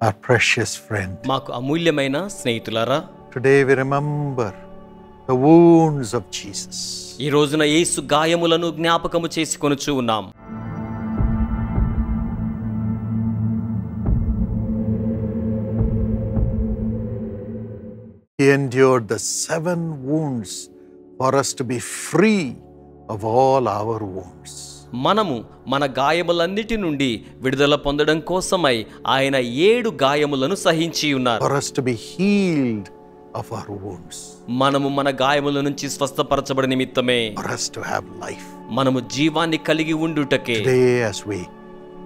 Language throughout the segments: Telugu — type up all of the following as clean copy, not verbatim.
our precious friend. మాకు అమూల్యమైన స్నేహితులారా, Today we remember the wounds of Jesus. ఈ రోజున యేసు గాయములను జ్ఞాపకము చేసుకొనుచు ఉన్నాం. He endured the 7 wounds for us to be free of all our wounds. మనము మన గాయములన్నిటి నుండి విడుదల పొందడం కోసమై ఆయన 7 గాయములను సహించి ఉన్నారు. For us to be healed of our wounds. మనము మన గాయముల నుంచి స్వస్థపరచబడి నిమిత్తమే, For us to have life. మనము జీవాన్ని కలిగి ఉండుటకే. Today as we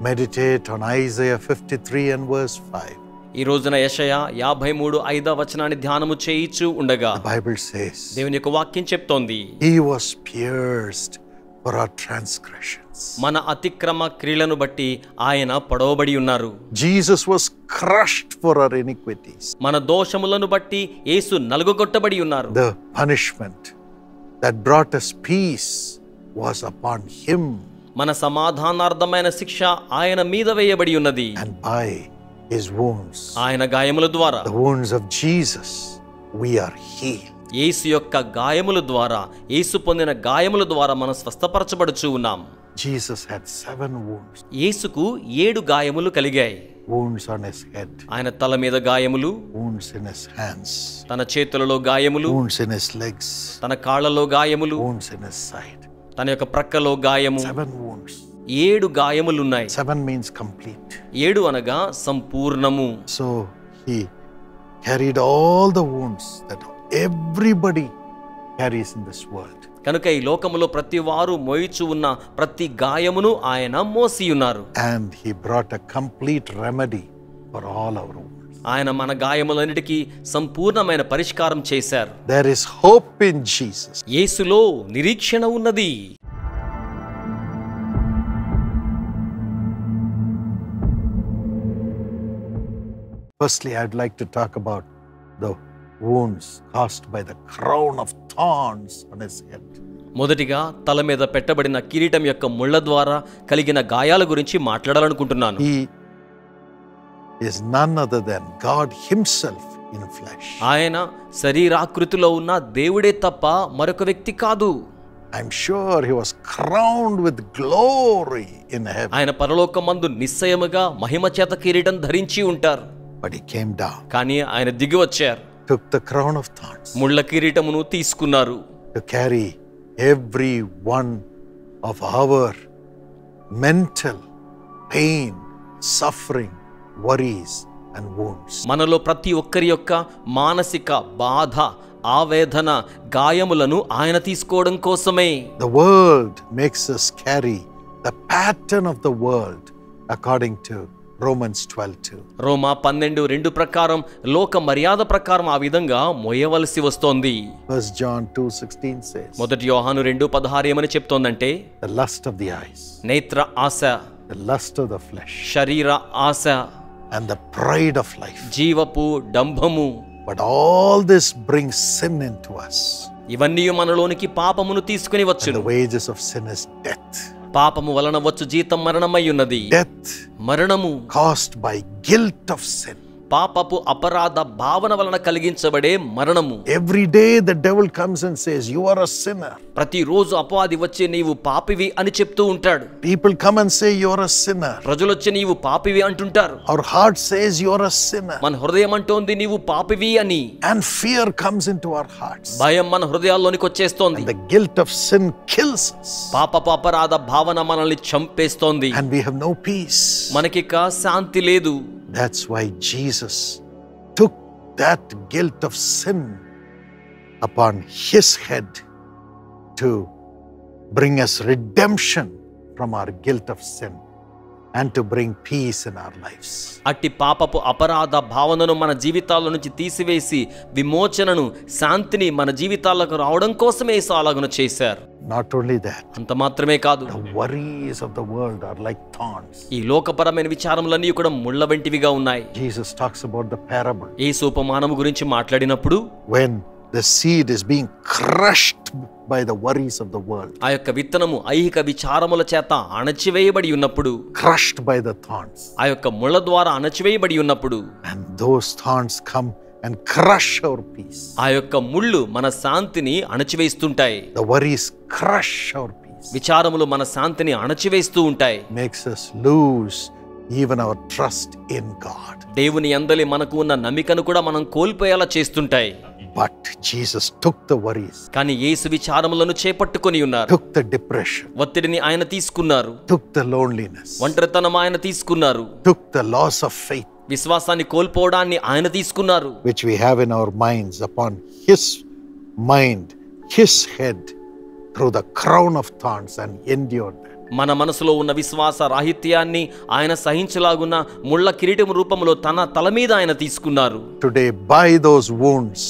meditate on Isaiah 53 and verse 5. ఈ రోజున యెషయా 53:5 ధ్యానము చేయిచు ఉండగా The Bible says, దేవుని యొక్క వాక్యం చెప్తోంది, He was pierced for our transgressions. మన అతిక్రమ క్రియలను బట్టి ఆయన పొడవబడి ఉన్నారు. Jesus was crushed for our iniquities. మన దోషములను బట్టి యేసు నలుగగొట్టబడి ఉన్నారు. The punishment that brought us peace was upon Him, మన సమాధానార్థమైన శిక్ష ఆయన మీద వేయబడి ఉన్నది. and by His wounds, ఆయన గాయముల ద్వారా, the wounds of Jesus, we are healed. యేసు యొక్క గాయముల ద్వారా, యేసు పొందిన గాయముల ద్వారా మనం స్వస్థపరచబడుచు ఉన్నాం. Jesus had 7 wounds. యేసుకు 7 గాయములు కలిగాయి. Wounds on His head, ఆయన తల మీద గాయములు, wounds in His hands, తన చేతులలో గాయములు, wounds in His legs, తన కాళ్లలో గాయములు, wounds in His side. తన యొక్క ప్రక్కలో గాయము. 7 wounds. 7 గాయములున్నాయి. 7 means complete. 7 అనగా సంపూర్ణము. So He carried all the wounds that everybody carries in this world. కనుక ఈ లోకములో ప్రతి వారు మోయిచు ఉన్న ప్రతి గాయమును ఆయన మోసి ఉన్నారు. And He brought a complete remedy for all our wounds. ఆయన మన గాయములన్నిటికీ సంపూర్ణమైన పరిష్కారం చేశారు. There is hope in Jesus. యేసులో నిరీక్షణ ఉన్నది. Firstly, I'd like to talk about the wounds caused by the crown of thorns on His head. మొదటిగా తల మీద పెట్టబడిన కిరీటం యొక్క ముళ్ళ ద్వారా కలిగిన గాయాల గురించి మాట్లాడాలనుకుంటున్నాను. He is none other than God Himself in flesh. ఆయన శరీరాకృతిలో ఉన్న దేవుడే తప్ప మరొక వ్యక్తి కాదు. I'm sure He was crowned with glory in heaven. ఆయన పరలోకమందు నిశ్చయముగా మహిమ చేత కిరీటం ధరించి ఉంటారు. But He came down, కానీ ఆయన దిగి వచ్చారు. took the crown of thorns ముళ్ళ కిరీటమును తీసుకున్నారు. to carry every one of our mental pain, suffering, worries and wounds. మనలో ప్రతి ఒక్కరి యొక్క మానసిక బాధ, ఆవేదన, గాయములను ఆయన తీసుకోవడం కోసమే. The world makes us carry the pattern of the world according to Romans 12:2. రోమా 12:2 ప్రకారం, లోక మర్యాద ప్రకారం ఆ విధంగా మోయవలసి వస్తోంది. 1 John 2:16 says, మొదటి యోహాను 2:16 ఏమని చెప్తోందంటే, the lust of the eyes, నేత్ర ఆశ, the lust of the flesh, శరీర ఆశ, and the pride of life. జీవపు డంభము. But all this brings sin into us. ఇవన్నీ మనలోనికి పాపమును తీసుకుని And వచ్చును. the wages of sin is death. పాపము వలన వచ్చు జీతం మరణమై ఉన్నది. Death మరణము caused by guilt of sin. పాపపు అపరాధ భావన వలన కలిగించబడే మరణము. Every day the devil comes and says, you are a sinner. ప్రతిరోజు అపవాది వచ్చి నీవు పాపివి అని చెప్తూ ఉంటాడు. People come and say, you are a sinner. ప్రజలు వచ్చి నీవు పాపివి అంటుంటారు. Our heart says, you are a sinner. మన హృదయం అంటోంది నీవు పాపివి అని. And fear comes into our hearts. భయం మన హృదయాల్లోనికి వచ్చేస్తోంది. And the guilt of sin kills us. పాపపు అపరాధ భావన మనల్ని చంపేస్తోంది. And we have no peace. మనకిక శాంతి లేదు. That's why Jesus took that guilt of sin upon His head to bring us redemption from our guilt of sin and to bring peace in our lives. అట్టి పాపపు అపరాధ భావనను మన జీవితాల నుంచి తీసివేసి విమోచనను, శాంతిని మన జీవితాలకు రావడం కోసమే యేసు అలాగున చేశారు. Not only that, అంత మాత్రమే కాదు, the worries of the world are like thorns. ఈ లోకపరమైన విచారములన్నీ కూడా ముళ్ళ వంటివిగా ఉన్నాయి. Jesus talks about the parable యేసు ఉపమానము గురించి మాట్లాడినప్పుడు, when the seed is being crushed by the worries of the world. ఆ యొక్క విత్తనము ఐహిక విచారముల చేత అణచివేయబడి ఉన్నప్పుడు, crushed by the thorns. ఆ యొక్క ముళ్ళ ద్వారా అణచివేయబడి ఉన్నప్పుడు, And those thorns come and crush our peace. ఆ యొక్క ముళ్ళు మన శాంతిని అణచివేస్తుంటాయి. The worries crush our peace. విచారములు మన శాంతిని అణచివేస్తూ ఉంటాయి. Makes us lose even our trust in God. దేవుని యందలి మనకు ఉన్న నమ్మికను కూడా మనం కోల్పోయేలా చేస్తుంటాయి. But Jesus took the worries, కానీ యేసు విచారములను చేపట్టుకొని ఉన్నారు. took the depression, ఒత్తిడిని ఆయన తీసుకున్నారు. took the loneliness, ఒంటరితనం ఆయన తీసుకున్నారు. took the loss of faith, విశ్వాసాన్ని కోల్పోవడాన్ని ఆయన తీసుకున్నారు. which we have in our minds, upon his mind, his head, through the crown of thorns, and endured that. మన మనసులో ఉన్న విశ్వాస రాహిత్యాన్ని ఆయన సహించలాగున్న ముళ్ళ కిరీటం రూపంలో తన తల మీద ఆయన తీసుకున్నారు. Today, by those wounds,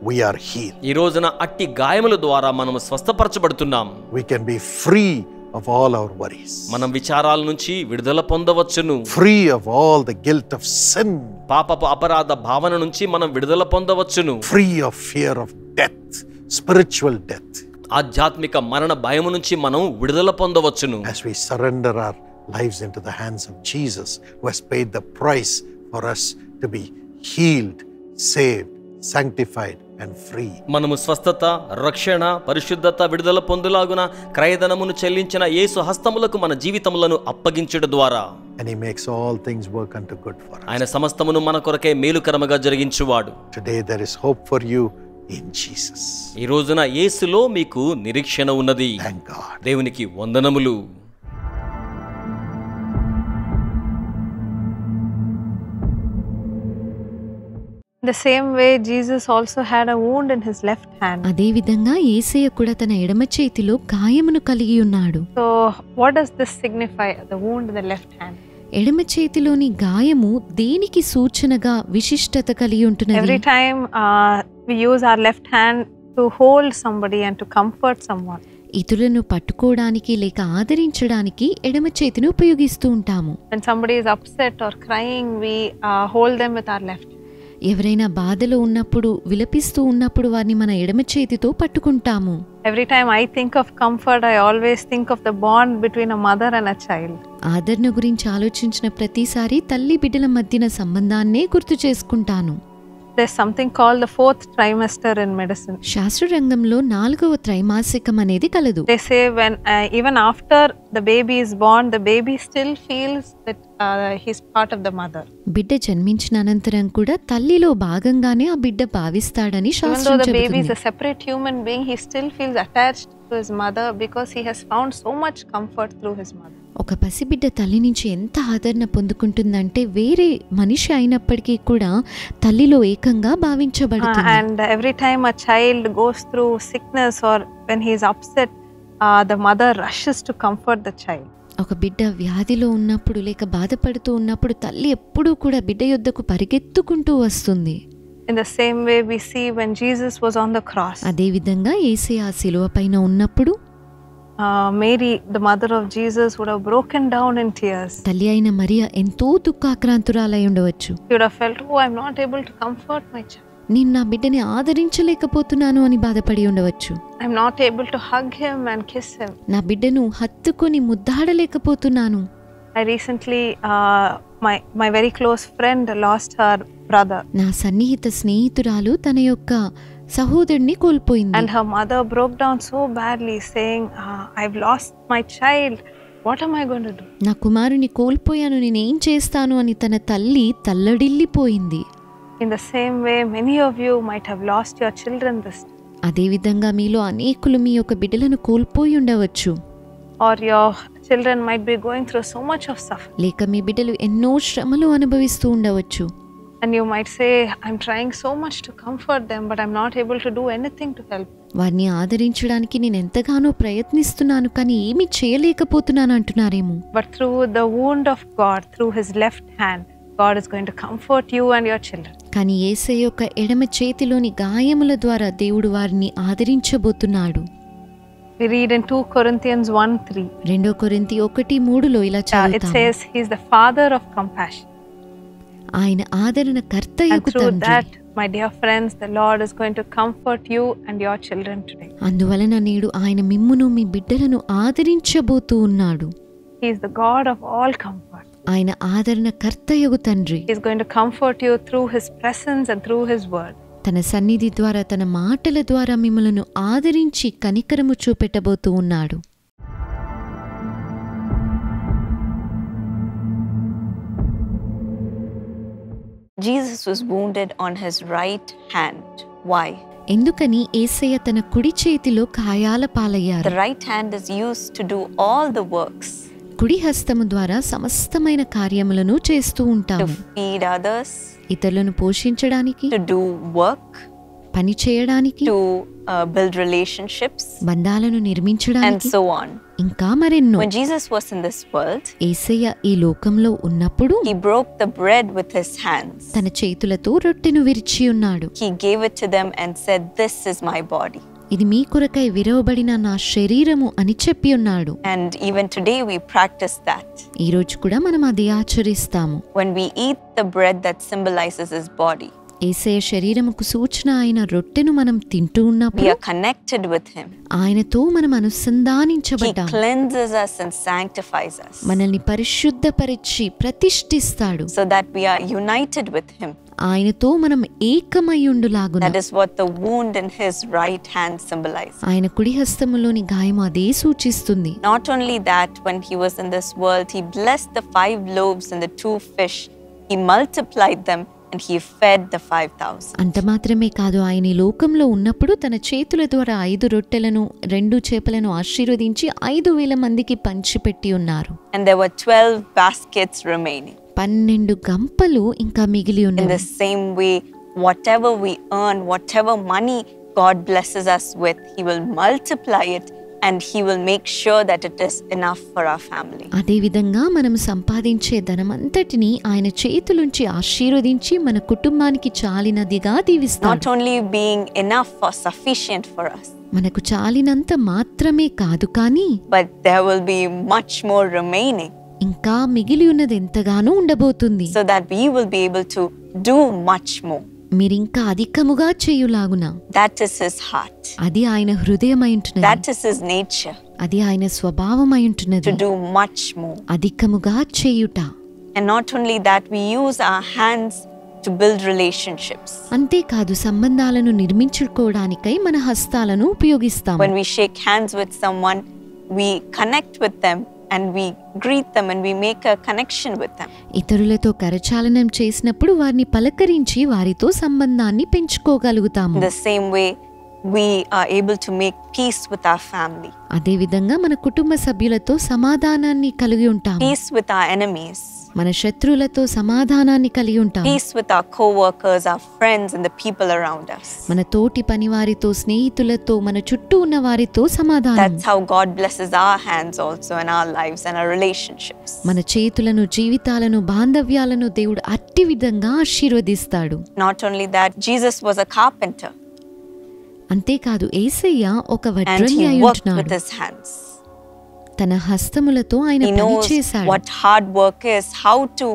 we are healed. ఈ రోజున అట్టి గాయముల ద్వారా మనం స్వస్థపరచబడుతున్నాం. We can be free of all our worries, మనం విచారాల నుంచి విడుదల పొందవచ్చును. free of all the guilt of sin, పాపపు అపరాధ భావన నుంచి మనం విడుదల పొందవచ్చును. free of fear of death, spiritual death, ఆధ్యాత్మిక మరణ భయము నుంచి మనం విడుదల పొందవచ్చును. as we surrender our lives into the hands of Jesus, who has paid the price for us to be healed, saved, sanctified, and free. మనము స్వస్థత, రక్షణ, పరిశుద్ధత, విడుదల పొందులాగున క్రయధనమును చెల్లించిన యేసు హస్తములకు మన జీవితములను అప్పగించుట ద్వారా And he makes all things work unto good for us. ఆయన సమస్తమును మన కొరకే మేలుకరముగా జరిగించువాడు. Today there is hope for you in Jesus. ఈ రోజున యేసులో మీకు నిరీక్షణ ఉన్నది. Thank God. దేవునికి వందనములు. The same way Jesus also had a wound in his left hand. అదే విధంగా యేసయ్య కూడా తన ఎడమ చేతిలో గాయమును కలిగి ఉన్నాడు. So what does this signify, the wound in the left hand? ఎడమ చేతిలోని గాయము దేనికి సూచనగా విశిష్టత కలిగి ఉంటున్నది? Every time we use our left hand to hold somebody and to comfort someone. ఇతరులను పట్టుకోవడానికి లేక ఆదరించడానికి ఎడమ చేతిని ఉపయోగిస్తూ ఉంటాము. When somebody is upset or crying, we hold them with our left. ఎవరైనా బాధలో ఉన్నప్పుడు, విలపిస్తూ ఉన్నప్పుడు వారిని మన ఎడమ చేతితో పట్టుకుంటాము. Every time I think of comfort, I always think of the bond between a mother and a child. ఆదరణ గురించి ఆలోచించిన ప్రతిసారి తల్లి బిడ్డల మధ్యన సంబంధాన్నే గుర్తు చేసుకుంటాను. There's something called the fourth trimester in medicine. శాస్త్ర రంగంలో 4వ త్రైమాసికం అనేది కలదు. They say when even after the baby is born, the baby still feels that he's part of the mother. బిడ్డ జన్మించిన అనంతరం కూడా తల్లిలో భాగంగానే ఆ బిడ్డ భావిస్తాడని Even శాస్త్రం though the baby is చెబుతుంది. a separate human being, he still feels attached to his mother because he has found so much comfort through his mother. ఒక పసిబిడ్డ తల్లి నుంచి ఎంత ఆదరణ పొందుకుంటుందంటే వేరే మనిషి అయినప్పటికీ కూడా తల్లిలో ఏకంగా భావించబడుతుంది. And every time a child goes through sickness or when he is upset, the mother rushes to comfort the child. ఒక బిడ్డ వ్యాధిలో ఉన్నప్పుడు లేక బాధపడుతూ ఉన్నప్పుడు తల్లి ఎప్పుడూ కూడా బిడ్డ యొద్దకు పరిగెత్తుకుంటూ వస్తుంది. In the same way we see when Jesus was on the cross. అదే విధంగా యేసయ్య ఆ శిలువ పైన ఉన్నప్పుడు Mary, the mother of Jesus, would have broken down in tears. తల్లి అయిన మరియ ఎంతో దుఃఖాక్రాంతురాలై ఉండవచ్చు. She would have felt, oh, I'm not able to comfort my child. నేను నా బిడ్డని ఆదరించలేకపోతున్నాను అని బాధపడి ఉండవచ్చు. I'm not able to hug him and kiss him. నా బిడ్డను హత్తుకొని ముద్దాడలేకపోతున్నాను. I recently, my very close friend lost her brother. నా సన్నిహిత స్నేహితురాలు తన యొక్క సహోదరుడిని కోల్పోయింది. And her mother broke down so badly saying, I've lost my child. What am I going to do? నా కుమారుని కోల్పోయాను, నేనేం చేస్తాను అని తన తల్లి తల్లడిల్లిపోయింది. In the same way, many of you might have lost your children this day. అదే విధంగా మీలో అనేకులు మీ యొక్క బిడ్డలను కోల్పోయి ఉండవచ్చు. Or your children might be going through so much of suffering. లేక మీ బిడ్డలు ఎన్నో శ్రమలు అనుభవిస్తూ ఉండవచ్చు. And you might say, I'm trying so much to comfort them, but I'm not able to do anything to help. వారిని ఆదరించడానికి నేను ఎంతగానో ప్రయత్నిస్తున్నాను కానీ ఏమీ చేయలేకపోతున్నాను అంటున్నారేమో. But through the wound of God, through his left hand, God is going to comfort you and your children. కానీ యేసయ్య యొక్క ఎడమ చేతిలోని గాయముల ద్వారా దేవుడు వారిని ఆదరించబోతున్నాడు. We read in 2 Corinthians 1:3. 2 కొరింథీ 1:3 ఇలా It చదువుతాము. says, He is the Father of compassion. ఆయన ఆదరణ కర్తయగు And through తండ్రి. that, my dear friends, the Lord is going to comfort you and your children today. అందువలన నేడు ఆయన మిమ్మును మీ బిడ్డలను ఆదరించబోతూ ఉన్నాడు. He is the God of all comfort. ఆయన ఆదరణకర్తయగు తండ్రి. He is going to comfort you through his presence and through his word. తన సన్నిధి ద్వారా తన మాటల ద్వారా మిమ్మలను ఆదరించి కనికరము చూపెట్టబోతూ ఉన్నాడు. Jesus was wounded on his right hand. Why? ఎందుకని యేసయ్య తన కుడి చేతిలో గాయాల పాలయ్యారు? The right hand is used to do all the works. కుడి హస్తము ద్వారా సమస్తమైన కార్యములను చేస్తూ To ఉంటాము. feed others, ఇతరులను పోషించడానికి, to do work, పని చేయడానికి, to build relationships, బంధాలను and నిర్మించడానికి, so on. ఇంకా మరెన్నో. When Jesus was in this world, యేసయ్య ఈ లోకంలో ఉన్నప్పుడు he broke the bread with his hands. తన చేతులతో రొట్టెను విరిచి ఉన్నాడు. He gave it to them and said, "This is my body." ఇది మీ కొరకై విరవబడిన నా శరీరము అని చెప్పి ఉన్నాడు. And even today we practice that. ఈ రోజు కూడా మనం అది ఆచరిస్తాము. When we eat the bread that symbolizes his body, యేసయ్య శరీరముకు సూచన అయిన రొట్టెను మనం తింటూ we ఉన్నప్పుడు are connected with him. ఆయనతో మనం He అనుసంధానించబడ్డాము. cleanses us and sanctifies us మనల్ని పరిశుద్ధపరిచి ప్రతిష్ఠిస్తాడు. so that we are united with him. ఆయనతో మనం ఏకమయ్యుండులాగున. That is what the wound in his right hand symbolizes. ఆయన కుడి హస్తములోని గాయము అదే సూచిస్తుంది. Not only that, when he was in this world, he blessed the 5 loaves and the 2 fish. He multiplied them and he fed the 5,000. అంత మాత్రమే కాదు, ఆయన ఈ లోకంలో ఉన్నప్పుడు తన చేతుల ద్వారా 5 రొట్టెలను 2 చేపలను ఆశీర్వదించి 5,000 మందికి పంచిపెట్టి ఉన్నారు. And there were 12 baskets remaining. 12 గంపలు ఇంకా మిగిలి In ఉన్నాయి. the same way, whatever we earn, whatever money God blesses us with, he will multiply it and he will make sure that it is enough for our family. అదే విధంగా మనం సంపాదించే ధనమంతటిని ఆయన చేతులుంచి ఆశీర్వదించి మన కుటుంబానికి చాలినదిగా దీవిస్తాడు. Not only being enough or sufficient for us, మనకు చాలినంత మాత్రమే కాదు కానీ but there will be much more remaining ఇంకా మిగిలి ఉన్నది ఎంతగానో ఉండబోతుంది. so that we will be able to do much more. మీరింకా అధికముగా చేయులాగున. That is his heart. అది ఆయన హృదయమై ఉంటున్నది. That is his nature, అది ఆయన స్వభావమై ఉంటున్నది. to do much more. అధికముగా చేయుట. And not only that, we use our hands to build relationships. అంతేకాదు, సంబంధాలను నిర్మించుకోవడానికై మన హస్తాలను ఉపయోగిస్తాము. When we shake hands with someone, we connect with them and we greet them and we make a connection with them. ఇతరులతో కరచాలనం చేసినప్పుడు వారిని పలకరించి వారితో సంబంధాన్ని పెంచుకోగలుగుతాము. In the same way, we are able to make peace with our family, అదే విధంగా మన కుటుంబ సభ్యులతో సమాధానాన్ని కలిగి ఉంటాము. peace with our enemies, మన శత్రువులతో సమాధానాన్ని కలిగి ఉంటాము. peace with our co-workers, our friends and the people around us. మన తోటి పనివారితో, స్నేహితులతో, మన చుట్టూ ఉన్న వారితో సమాధానం. That's how God blesses our hands also in our lives and our relationships. మన చేతులను, జీవితాలను, బాంధవ్యాలను దేవుడు అట్టి విధంగా ఆశీర్వదిస్తాడు. Not only that, Jesus was a carpenter అంతేకాదు, యేసయ్య ఒక and వడ్రంగి he అయి worked with ఉంటున్నాడు. his hands. తన హస్తములతో ఆయన He పని knows చేశాడు. what hard work is, how to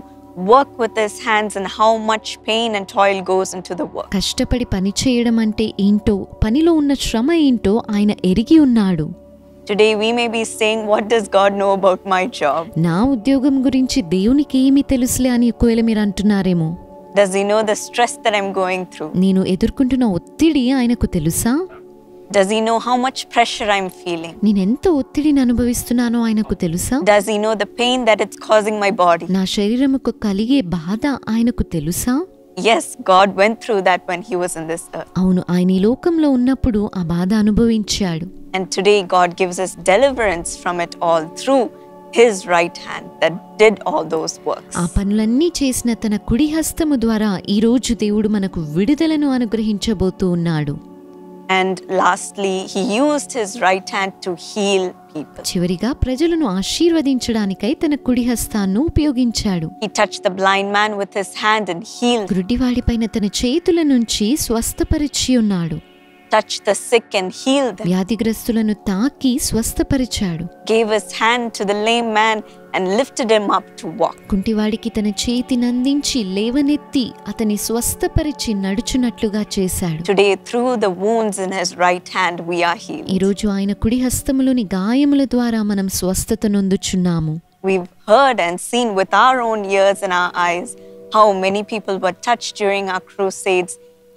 work with his hands and how much pain and toil goes into the work. కష్టపడి పని చేయడం అంటే ఏంటో, పనిలో ఉన్న శ్రమ ఏంటో ఆయన ఎరిగి ఉన్నాడు. Today we may be saying, what does God know about my job? నా ఉద్యోగం గురించి దేవునికి ఏమి తెలుసులే అని ఒకవేళ మీరు అంటున్నారేమో. Does he know the stress that I'm going through? నేను ఎదుర్కొంటున్న ఒత్తిడి ఆయనకు తెలుసా? Does he know how much pressure I'm feeling? నేనెంత ఒత్తిడిని అనుభవిస్తున్నానో ఆయనకు తెలుసా? Does he know the pain that it's causing my body? నా శరీరముకు కలిగే బాధ ఆయనకు తెలుసా? Yes, God went through that when he was in this earth. అవును, ఆయన ఈ లోకంలో ఉన్నప్పుడు ఆ బాధ అనుభవించాడు. And today God gives us deliverance from it all through his right hand that did all those works. ఆ పనులన్నీ చేసిన తన కుడి హస్తము ద్వారా ఈ రోజు దేవుడు మనకు విడుదలను అనుగ్రహించబోతూ ఉన్నాడు. And lastly, he used his right hand to heal people. చివరిగా ప్రజలను ఆశీర్వదించడానికై తన కుడి హస్తాన్ని ఉపయోగించాడు. He touched the blind man with his hand and healed. గుడ్డివాడిపైన తన చేతుల నుంచి స్వస్థపరిచి ఉన్నాడు. Touched the sick and healed them. వ్యాధిగ్రస్తులను తాకి స్వస్థపరిచాడు. Gave his hand to the lame man and lifted him up to walk. కుంటివాడికి తన చేతినందించి లేవనెత్తి అతని స్వస్థపరిచి నడుచునట్లుగా చేశాడు. Today, through the wounds in his right hand, we are healed. ఈ రోజు ఆయన కుడి హస్తములోని గాయముల ద్వారా మనం స్వస్థత నొందుచున్నాము. We've heard and seen with our own ears and our eyes how many people were touched during our crusades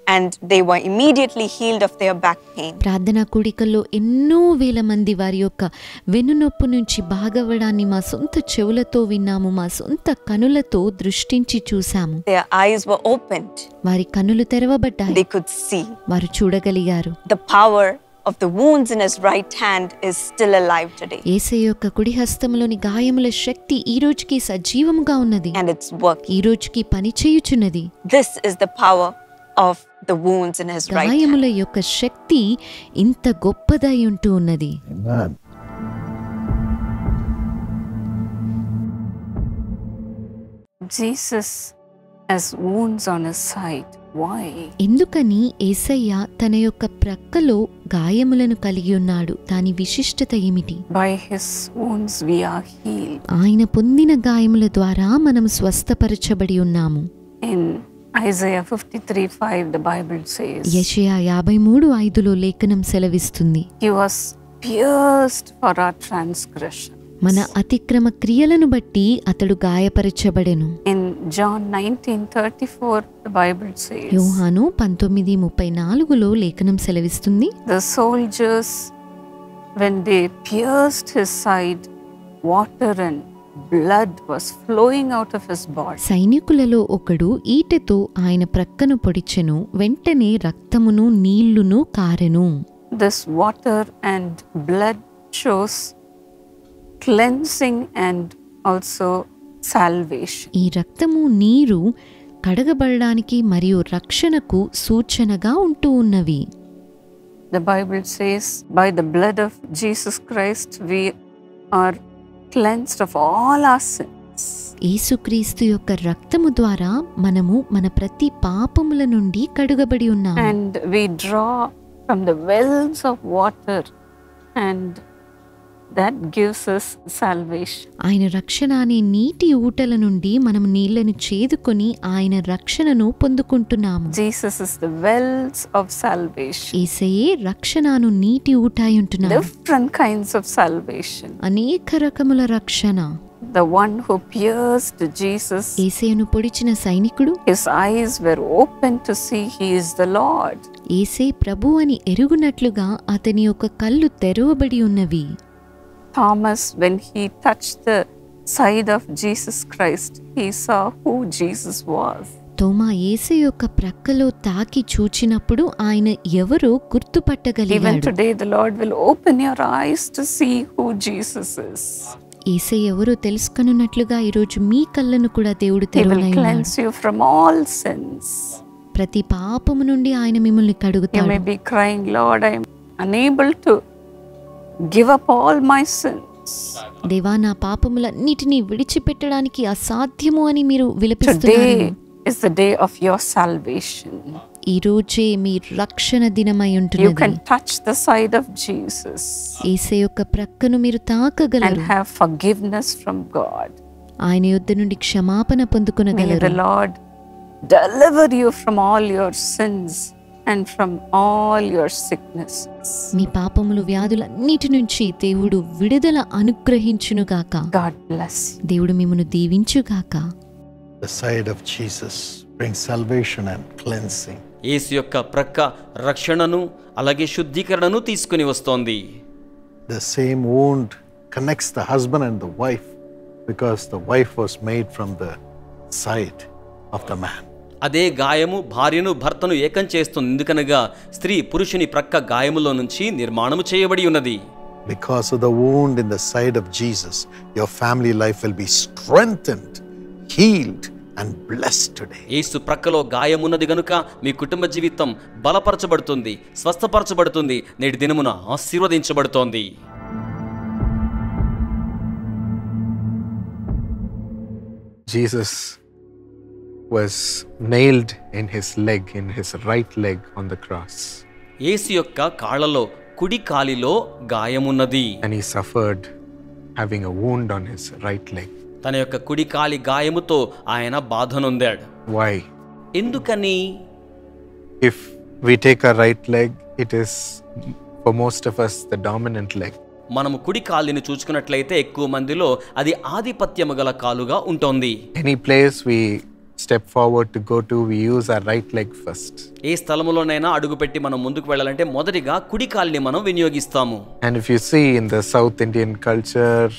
and they were immediately healed of their back pain. ప్రార్థనా కూడికల్లో ఎన్నో వేల మంది వారి యొక్క వెన్నునొప్పు నుంచి బాగవడాన్ని మా సొంత చెవులతో విన్నాము, మా సొంత కనులతో దృష్టించి చూసాము. Their eyes were opened. వారి కన్నులు తెరవబడ్డాయి, They could see. వారు చూడగలిగారు. The power of the wounds in his right hand is still alive today. యేసయ్య యొక్క కుడి హస్తములోని గాయముల శక్తి ఈ రోజుకి సజీవముగా ఉన్నది, And it's working. ఈ రోజుకి పని చేయుచున్నది. This is the power of the wounds in his right hand. గాయముల యొక్క శక్తి ఇంత గొప్పదై ఉంటూ ఉన్నది. Amen. Jesus has wounds on his side. Why? ఎందుకని యేసయ్య తన యొక్క ప్రక్కలో గాయములను కలిగి ఉన్నాడు? దాని విశిష్టత ఏమిటి? By his wounds we are healed. ఆయన పొందిన గాయముల ద్వారా మనం స్వస్థపరచబడి ఉన్నాము. In Isaiah 53:5 the Bible says, యెషయా 53:5లో లేఖనం సెలవిస్తుంది, he was pierced for our transgression. మన అతిక్రమ క్రియలను బట్టి అతడు గాయపరచబడెను. In John 19:34 the Bible says, యోహాను 19:34లో లేఖనం సెలవిస్తుంది, the soldiers when they pierced his side, water and blood was flowing out of his body. సైనికులలో ఒకడు ఈటెతో ఆయన ప్రక్కను పొడిచెను, వెంటనే రక్తమును నీళ్లును కారెను. This water and blood shows cleansing and also salvation. ఈ రక్తము నీరు కడగబడడానికి మరియు రక్షణకు సూచనగా ఉంటూ ఉన్నవి. The Bible says, by the blood of Jesus Christ we are cleansed of all our sins. యేసుక్రీస్తు యొక్క రక్తము ద్వారా మనము మన ప్రతి పాపముల నుండి కడుగబడి ఉన్నాము. And we draw from the wells of water and that gives us salvation. ఆయన రక్షణ అనే నీటి ఊటల నుండి మనం నీళ్లను చేదుకొని ఆయన రక్షణను పొందుకుంటున్నాము. Jesus is the wells of salvation. యేసయ్యే రక్షణను నీటి ఊటాయి ఉంటున్నాడు. Different kinds of salvation. అనేక రకముల రక్షణ. The one who pierced Jesus, యేసయ్యను పొడిచిన సైనికుడు his eyes were open to see he is the Lord. యేసే ప్రభు అని ఎరుగునట్లుగా అతని యొక్క కళ్ళు తెరవబడి ఉన్నవి. Thomas, when he touched the side of Jesus Christ, he saw who Jesus was. తోమా యేసు యొక్క ప్రక్కలో తాకి చూచినప్పుడు ఆయన ఎవరో Even గుర్తుపట్టగలిగాడు. today, the Lord will open your eyes to see who Jesus is. యేసే ఎవరో తెలుసుకొనున్నట్లుగా ఈరోజు మీ కళ్ళను కూడా దేవుడు He will తెరవనై ఉన్నాడు. cleanse you from all sins. ప్రతి పాపము నుండి ఆయన మిమ్మల్ని You కడుగుతాడు. may be crying, Lord, I am unable to give up all my sins. దేవా, నా పాపములన్నిటినీ విడిచిపెట్టడానికి అసాధ్యము అని మీరు విలపిస్తున్నారు. Today is the day of your salvation. ఈ రోజే మీ రక్షణ దినమై You ఉంటున్నది. can touch the side of Jesus యేసే యొక్క ప్రక్కను మీరు and తాకగలరు. have forgiveness from God. ఆయన యొద్ద నుండి క్షమాపణ May పొందుకొనగలరు. the Lord deliver you from all your sins and from all your sicknesses. మీ పాపములు వ్యాధులన్నిటి నుంచి దేవుడు విడుదల అనుగ్రహించునుగాక. God bless you. దేవుడు మిమ్మను దీవించుగాక. The side of Jesus brings salvation and cleansing. యేసు యొక్క ప్రక్క రక్షణను అలాగే శుద్ధీకరణను తీసుకుని వస్తోంది. The same wound connects the husband and the wife because the wife was made from the side of the man. అదే గాయము భార్యను భర్తను ఏకం చేస్తుంది. ఎందుకనగా స్త్రీ పురుషుని ప్రక్క గాయములో నుంచి నిర్మాణము చేయబడి ఉన్నది. Because of the wound in the side of Jesus, your family life will be strengthened, healed and blessed today. యేసు ప్రక్కలో గాయమున్నది గనుక మీ కుటుంబ జీవితం బలపరచబడుతుంది, స్వస్థపరచబడుతుంది, నేటి దినమున ఆశీర్వదించబడుతోంది. Jesus was nailed in his leg, in his right leg on the cross. యేసు యొక్క కాళ్ళలో కుడి కాలిలో గాయమున్నది. And he suffered having a wound on his right leg. తన యొక్క కుడి కాలి గాయముతో ఆయన బాధ నొందాడు. Why? ఎందుకని? If we take our right leg, it is for most of us the dominant leg. మనము కుడి కాలిని చూసుకున్నట్లయితే ఎక్కువ మందిలో అది ఆధిపత్యము గల కాలుగా ఉంటుంది. Any place we step forward to go to, we use our right leg first. ఏ స్థలములోనైనా అడుగుపెట్టి మనం ముందుకు వెళ్ళాలంటే మొదటిగా కుడి కాలిని మనం వినియోగిస్తాము. And if you see in the South Indian culture,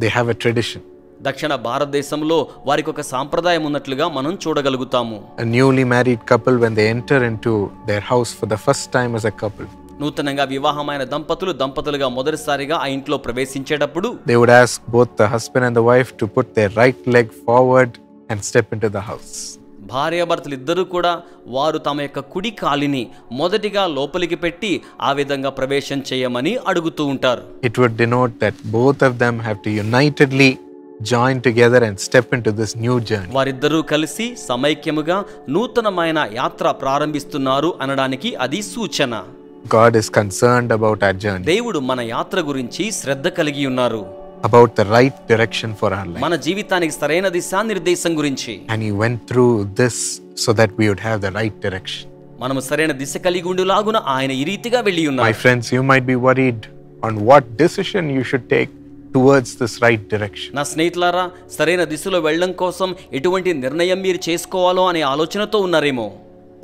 they have a tradition. దక్షిణ భారతదేశంలో వారికి ఒక సాంప్రదాయం ఉన్నట్లుగా మనం చూడగలుగుతాము. A newly married couple, when they enter into their house for the first time as a couple, నూతనంగా వివాహమైన దంపతులుగా మొదటిసారిగా ఆ ఇంట్లో ప్రవేశించేటప్పుడు they would ask both the husband and the wife to put their right leg forward and step into the house. భార్యాభర్తలు ఇద్దరూ కూడా వారు తమ యొక్క కుడి కాలిని మొదటిగా లోపలికి పెట్టి ఆ విధంగా ప్రవేశం చేయమని అడుగుతూ ఉంటారు. It would denote that both of them have to unitedly join together and step into this new journey. వారిద్దరూ కలిసి సమైక్యముగా నూతనమైన యాత్ర ప్రారంభిస్తున్నారు అనడానికి అది సూచన. God is concerned about our journey, దేవుడు మన యాత్ర గురించి శ్రద్ధ కలిగి ఉన్నారు. about the right direction for our life. మన జీవితానికి సరైన దిశానిర్దేశం గురించి. And he went through this so that we would have the right direction. మనము సరైన దిశ కలిగి ఉండులాగున ఆయన ఈ రీతిగా వెళ్ళి My ఉన్నారు. friends, you might be worried on what decision you should take towards this right direction. నా స్నేహితులారా, సరైన దిశలో వెళ్ళడం కోసం ఎటువంటి నిర్ణయం మీరు చేసుకోవాలో అనే ఆలోచనతో ఉన్నారేమో.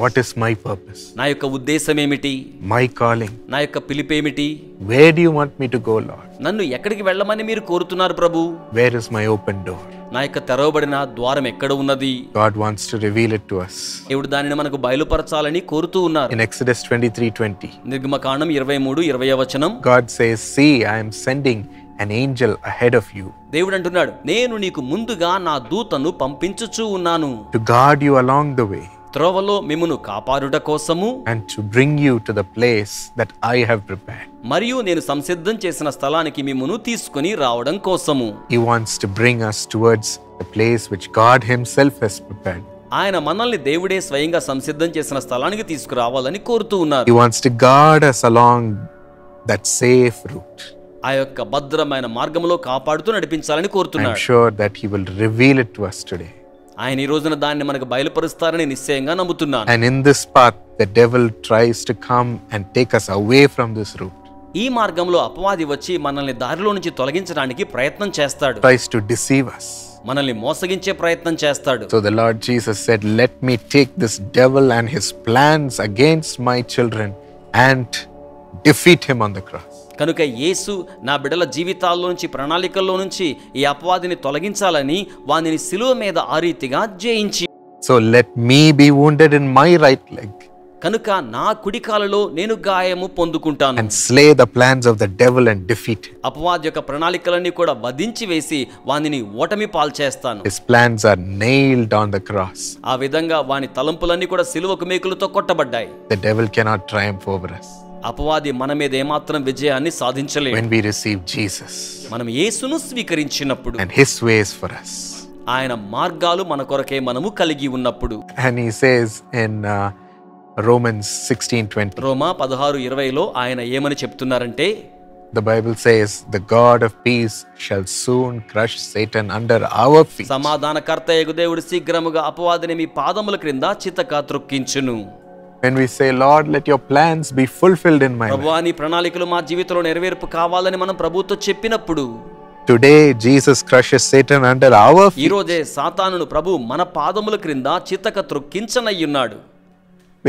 What is my purpose? నా యొక్క ఉద్దేశం ఏమిటి? My calling? నా యొక్క పిలుపేమిటి? Where do you want me to go, Lord? నన్ను ఎక్కడికి వెళ్ళమని మీరు కోరుతున్నారు ప్రభు? Where is my open door? నా యొక్క తెరవబడిన ద్వారం ఎక్కడ ఉన్నది? God wants to reveal it to us. దేవుడు దానిని మనకు బయలుపరచాలని కోరుతూ ఉన్నారు. In Exodus 23:20, నిర్గమకాండం 23:20 వచనం, God says, "See, I am sending an angel ahead of you దేవుడు అంటున్నాడు, నేను నీకు ముందుగా నా దూతను పంపించుచూ ఉన్నాను, to guard you along the way త్రోవలో మిమ్మును కాపాడుట కోసము, and to bring you to the place that I have prepared." మరియు నేను సంసిద్ధం చేసిన స్థలానికి మిమ్మును తీసుకుని రావడం కోసము. He wants to bring us towards the place which God himself has prepared. ఆయన మనల్ని దేవుడే స్వయంగా సంసిద్ధం చేసిన స్థలానికి తీసుకురావాలని కోరుతూ ఉన్నారు. He wants to guard us along that safe route. ఆ యొక్క భద్రమైన మార్గంలో కాపాడుతూ నడిపించాలని I'm కోరుతున్నాడు. sure that he will reveal it to us today. ఆయన ఈ రోజున దాన్ని మనకు బయలుపరుస్తారని నిశ్చయంగా నమ్ముతున్నాను. And in this path, the devil tries to come and take us away from this route. ఈ మార్గంలో అపవాది వచ్చి మనల్ని దారిలో నుంచి తొలగించడానికి ప్రయత్నం చేస్తాడు. Tries to deceive us. మనల్ని మోసగించే ప్రయత్నం చేస్తాడు. So the Lord Jesus said, "Let me take this devil and his plans against my children and defeat him on the cross." కనుక యేసు నా బిడ్డల జీవితాల్లో నుంచి, ప్రణాళికల్లో నుంచి ఈ అపవాదిని తొలగించాలని వానిని శిలువ మీద ఆ రీతిగా జయించి, So let me be wounded in my right leg కనుక నా కుడి కాలులో నేను గాయము పొందుకుంటాను, and slay the plans of the devil and defeat him. అపవాది యొక్క ప్రణాళికలన్నీ కూడా వధించి వేసి వానిని ఓటమి పాల్చేస్తాను. His plans are nailed on the cross. ఆ విధంగా వాని తలంపులన్నీ కూడా సిలువకు మేకులతో కొట్టబడ్డాయి. The devil cannot triumph over us అపవాది మన మీద ఏమాత్రం విజయాన్ని సాధించలేదు. when we receive Jesus మనం యేసును స్వీకరించినప్పుడు, and his ways for us. ఆయన మార్గాలు మన కొరకే మనము కలిగి ఉన్నప్పుడు. And he says in Romans 16:20, రోమా 16:20లో ఆయన ఏమని చెప్తున్నారంటే, the Bible says, "The God of peace shall soon crush Satan under our feet." సమాధానకర్తయగు దేవుడు శీఘ్రముగా అపవాదిని మీ పాదముల క్రింద చితక త్రొక్కించును. When we say, "Lord, let your plans be fulfilled in my life," ప్రభువా నీ ప్రణాళికలు మా జీవితంలో నెరవేర్పు కావాలని మనం ప్రభువుతో చెప్పినప్పుడు, today Jesus crushes Satan under our ఈ feet రోజే సాతానును ప్రభు మన పాదముల క్రింద చితక త్రొక్కించనయ్యున్నాడు.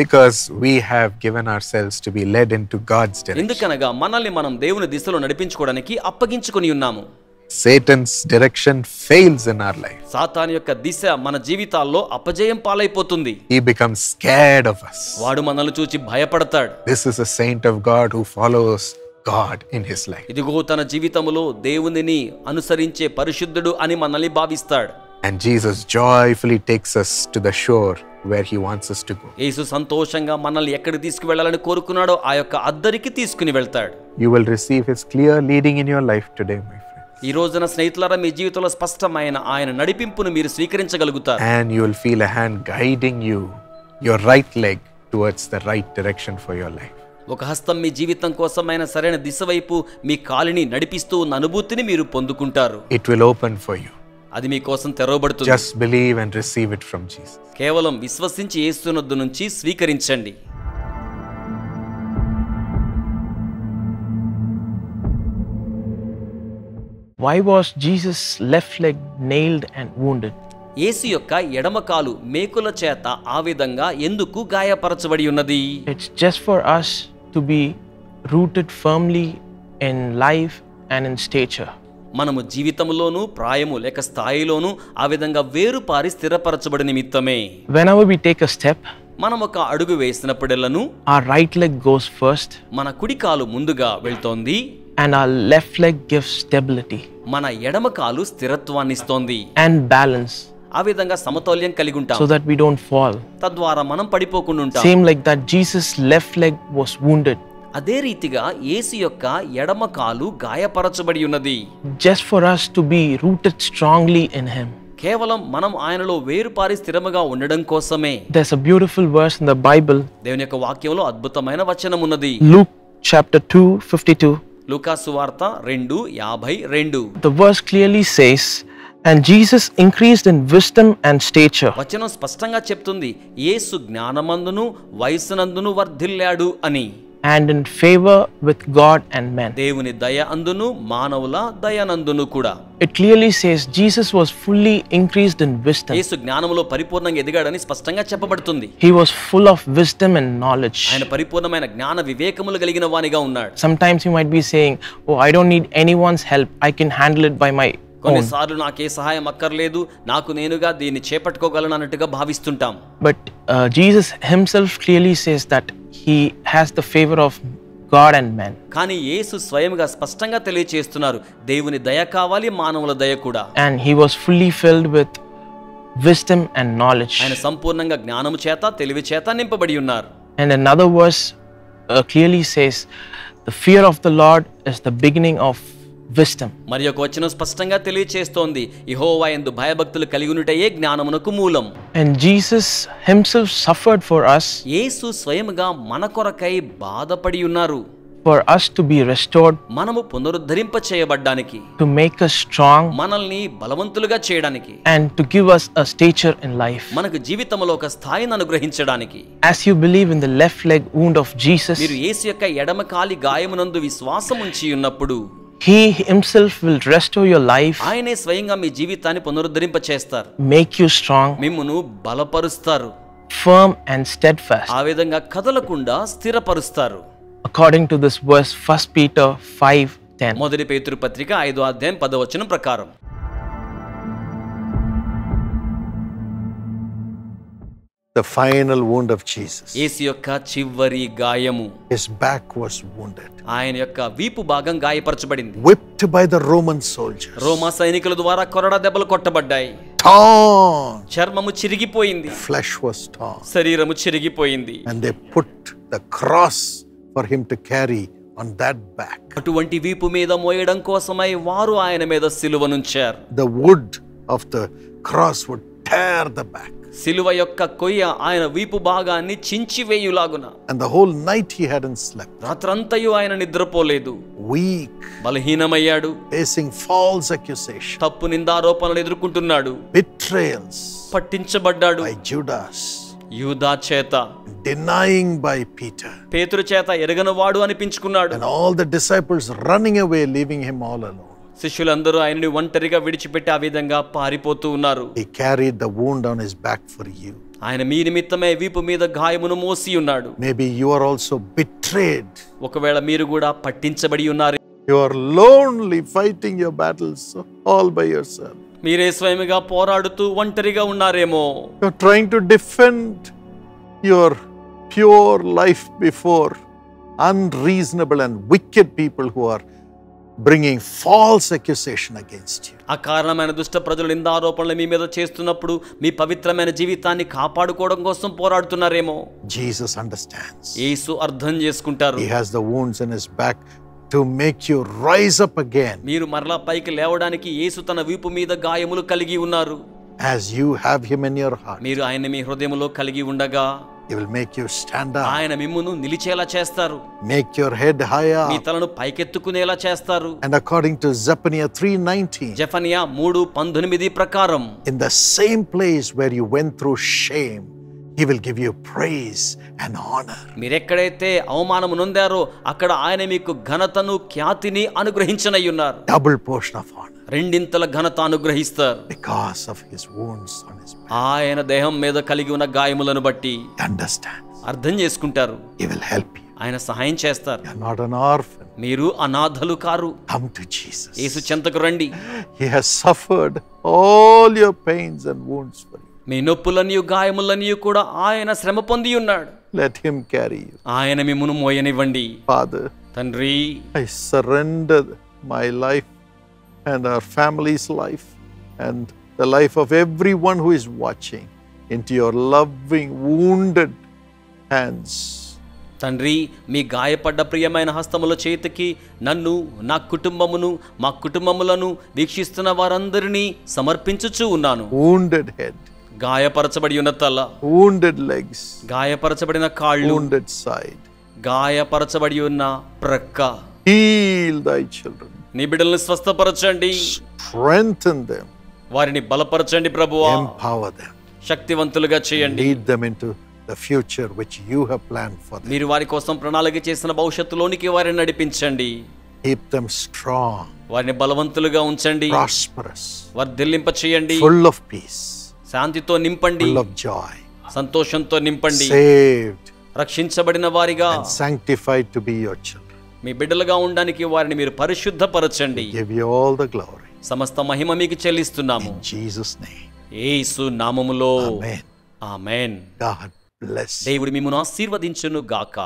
because we have given ourselves to be led into God's direction. ఎందుకనగా మనల్ని మనం దేవుని దిశలో నడిపించుకోవడానికి అప్పగించుకొని ఉన్నాము. Satan's direction fails in our life. సాతాను యొక్క దిశ మన జీవితాల్లో అపజయం పాలైపోతుంది. He becomes scared of us. వాడు మనల్ని చూచి భయపడతాడు. This is a saint of God who follows God in his life. ఇదిగో తన జీవితంలో దేవునిని అనుసరించే పరిశుద్ధుడు అని మనల్ని భావిస్తాడు. And Jesus joyfully takes us to the shore where he wants us to go. యేసు సంతోషంగా మనల్ని ఎక్కడికి తీసుకువెళ్ళాలని కోరుకున్నాడో ఆ యొక్క అద్దరికి తీసుకుని వెళ్తాడు. You will receive his clear leading in your life today, my friends. ఈ రోజున స్నేహితులారా, మీ జీవితంలో స్పష్టమైన ఆయన నడిపింపును మీరు స్వీకరించగలుగుతారు. And you will feel a hand guiding you, your right leg, towards the right direction for your life. ఒక హస్తం మీ జీవితం కోసమైన సరైన దిశ వైపు మీ కాలిని నడిపిస్తూ ఉన్న అనుభూతిని మీరు పొందుకుంటారు. It will open for you. అది మీ కోసం తెరవబడుతుంది. Just believe and receive it from Jesus. కేవలం విశ్వసించి యేసునొద్ద నుంచి స్వీకరించండి. Why was Jesus' left leg nailed and wounded? యేసు యొక్క ఎడమ కాలు మేకుల చేత ఆ విధంగా ఎందుకు గాయపరచబడి ఉన్నది? It's just for us to be rooted firmly in life and in stature. మనము జీవితంలోను ప్రాయము లేక స్థాయిలోను ఆ విధంగా వేరుపారి స్థిరపరచబడి నిమిత్తమే. Whenever we take a step, మనం ఒక అడుగు వేసినప్పుడెల్లను our right leg goes first మన కుడి కాలు ముందుగా వెళ్తోంది, and our left leg gives stability మన ఎడమ కాలు స్థిరత్వాన్ని ఇస్తోంది and balance ఆ విధంగా సమతౌల్యం కలిగి ఉంటాం, so that we don't fall. తద్వారా మనం పడిపోకుండా ఉంటాం. Same like that, Jesus' left leg was wounded అదే రీతిగా యేసు యొక్క ఎడమ కాలు గాయపరచబడి ఉన్నది. just for us to be rooted strongly in Him. కేవలం మనం ఆయనలో వేరుపారి స్థిరముగా ఉండడం కోసమే. There's a beautiful verse in the Bible, దేవుని యొక్క వాక్యంలో అద్భుతమైన వచనం ఉన్నది. Luke chapter 2:52. లూకా సువార్త 2:52. The verse clearly says, and Jesus increased in wisdom and stature. వచనం స్పష్టంగా చెప్తుంది, యేసు జ్ఞానమందును వయస్సునందును వర్ధిల్లాడు అని. And in favor with God and men. దేవుని దయ అందును మానవుల దయనందును కూడా. It clearly says Jesus was fully increased in wisdom. యేసు జ్ఞానములో పరిపూర్ణంగా ఎదిగాడని స్పష్టంగా చెప్పబడుతుంది. He was full of wisdom and knowledge. ఆయన పరిపూర్ణమైన జ్ఞాన వివేకములు కలిగిన వానిగా ఉన్నాడు. Sometimes you might be saying, oh, I don't need anyone's help. I can handle it by my own. కొన్నిసార్లు నాకే సహాయం అక్కర్లేదు, నాకు నేనుగా దీన్ని చేపట్టుకోగలను అన్నట్టుగా భావిస్తుంటాం. But Jesus himself clearly says that he has the favor of God and men. కానీ యేసు స్వయంగా స్పష్టంగా తెలియజేస్తున్నారు, దేవుని దయ కావాలి, మానవుల దయ కూడా. And he was fully filled with wisdom and knowledge. ఆయన సంపూర్ణంగా జ్ఞానము చేత తెలివి చేత నింపబడి ఉన్నారు. And another verse clearly says, the fear of the Lord is the beginning of wisdom. మరి ఒక వచనం స్పష్టంగా తెలియజేస్తోంది, యెహోవా యందు భయభక్తులు కలిగి ఉండుటయే జ్ఞానమునకు మూలం. And Jesus himself suffered for us, యేసు స్వయముగా మన కొరకై బాధపడి ఉన్నారు, for us to be restored, మనము పునరుద్ధరింప చేయబడ్డానికి, to make us strong, మనల్ని బలవంతులుగా చేయడానికి, and to give us a stature in life. మనకు జీవితంలో ఒక స్థాయిని అనుగ్రహించడానికి. As you believe in the left leg wound of Jesus, మీరు యేసు యొక్క ఎడమ కాలి గాయమునందు విశ్వాసం ఉంచి ఉన్నప్పుడు he himself will restore your life, ఆయనే స్వయంగా మీ జీవితాన్ని పునరుద్ధరింప చేస్తారు, make you strong, మిమ్మును బలపరుస్తారు, firm and steadfast. ఆ విధంగా కదలకుండా స్థిరపరుస్తారు. According to this verse, 1 Peter 5:10. మొదటి పేతురు పత్రిక 5:10 ప్రకారం. The final wound of Jesus. యేసు యొక్క చివరి గాయము, His back was wounded, ఆయన యొక్క వీపు భాగం గాయపరచబడింది. whipped by the Roman soldiers, రోమా సైనికుల ద్వారా కొరడా దెబ్బలు కొట్టబడ్డాయి. torn. చర్మము చిరిగిపోయింది, Flesh was torn. శరీరము చిరిగిపోయింది. And they put the cross for him to carry on that back. అటువంటి వీపు మీద మోయడం కోసమై వారు ఆయన మీద సిలువనుంచారు. The wood of the cross would tear the back. సిలువ యొక్క కొయ్య ఆయన వీపు భాగాన్ని చించివేయులాగున. And the whole night he hadn't slept. రాత్రంతయు ఆయన నిద్రపోలేదు, Weak, బలహీనమయ్యాడు, facing false accusation, తప్పు నిందారోపణలు ఎదుర్కొంటున్నాడు, betrayals పట్టించబడ్డాడు by Judas, యూదా చేత, denying by Peter, పేతురు చేత ఎరగనవాడు అనిపించుకున్నాడు. and all the disciples running away, leaving him all alone. శిష్యులందరూ ఆయనని ఒంటరిగా విడిచిపెట్టి ఆ విధంగా పారిపోతూ ఉన్నారు. He carried the wound on his back for you. ఆయన మీ నిమిత్తమే వీపు మీద గాయమును మోసి ఉన్నాడు. Maybe you are also betrayed. ఒకవేళ మీరు కూడా పట్టించబడి ఉన్నారు. You are lonely, fighting your battles all by yourself. మీరే స్వయముగా పోరాడుతూ ఒంటరిగా ఉన్నారేమో. You are trying to defend your pure life before unreasonable and wicked people who are bringing false accusation against you. అకారణమైన దుష్ట ప్రజలు నిందారోపణలు మీ మీద చేస్తున్నప్పుడు మీ పవిత్రమైన జీవితాన్ని కాపాడుకోవడం కోసం పోరాడుతున్నారేమో. Jesus understands. యేసు అర్థం చేసుకుంటారు. He has the wounds in his back to make you rise up again. మీరు మరలా పైకి లేవడానికి యేసు తన వీపు మీద గాయములు కలిగి ఉన్నారు. As you have him in your heart. మీరు ఆయన మీ హృదయములో కలిగి ఉండగా He will make you stand up. ఆయన మిమ్మును నిలిచేలా చేస్తారు. Make your head higher. మీ తలను పైకెత్తుకునేలా చేస్తారు. And according to Zephaniah 3:19, జెఫనియా 3:19 ప్రకారం, in the same place where you went through shame, He will give you praise and honor. మీరెక్కడైతే అవమానము నొందారో అక్కడ ఆయన మీకు ఘనతను ఖ్యాతిని అనుగ్రహించనయ్యున్నారు. Double portion of honor. రెండింతల ఘనత అనుగ్రహిస్తారు. Because of His wounds on His back. ఆయన దేహం మీద కలిగి ఉన్న గాయములను బట్టి Understand. అర్థం చేసుకుంటారు. He will help you. ఆయన సహాయం చేస్తారు. You are not an orphan. మీరు అనాథలు కారు. Come to Jesus. యేసు చెంతకు రండి. He has suffered all your pains and wounds for you. మీ నొప్పులనియు గాయములనియు కూడా ఆయన శ్రమ పొంది ఉన్నాడు. Let Him carry you. ఆయన మిమ్మును మోయనివ్వండి. Father, తండ్రి, I surrender my life and our family's life and the life of everyone who is watching into your loving, wounded hands. తండ్రి, మీ గాయపడ్డ ప్రియమైన హస్తముల చేతికి నన్ను, నా కుటుంబమును, మా కుటుంబములను వీక్షిస్తున్న వారందరినీ సమర్పించుచూ ఉన్నాను. Wounded head. గాయపరచబడి ఉన్న తల, wounded legs, గాయపరచబడిన కాళ్ళు, wounded side. గాయపరచబడి ఉన్న ప్రక్క. Heal thy children. నీ బిడ్డలను స్వస్థపరచండి. Strengthen them. వారిని బలపరచండి ప్రభువా. Empower them. శక్తివంతులుగా చేయండి. Lead them into the future which you have planned for them. మీరు వారి కోసం ప్రణాళిక చేసిన భవిష్యత్తులోనికి వారిని నడిపించండి. Keep them strong. వారిని బలవంతులుగా ఉంచండి. Prosperous. వర్ధిల్లింప చేయండి. Full of peace. శాంతితో నింపండి. Full of joy. సంతోషంతో నింపండి. Saved. రక్షించబడిన వారిగా, and sanctified to be your children. మీ బిడ్డలుగా ఉండడానికి వారిని మీరు పరిశుద్ధపరచండి. Give you all the glory. సమస్త మహిమ మీకు చెల్లిస్తున్నాము. In Jesus' name. యేసు నామములో. Amen. Amen. God bless you. దేవుడు మిమ్మును ఆశీర్వదించును గాక.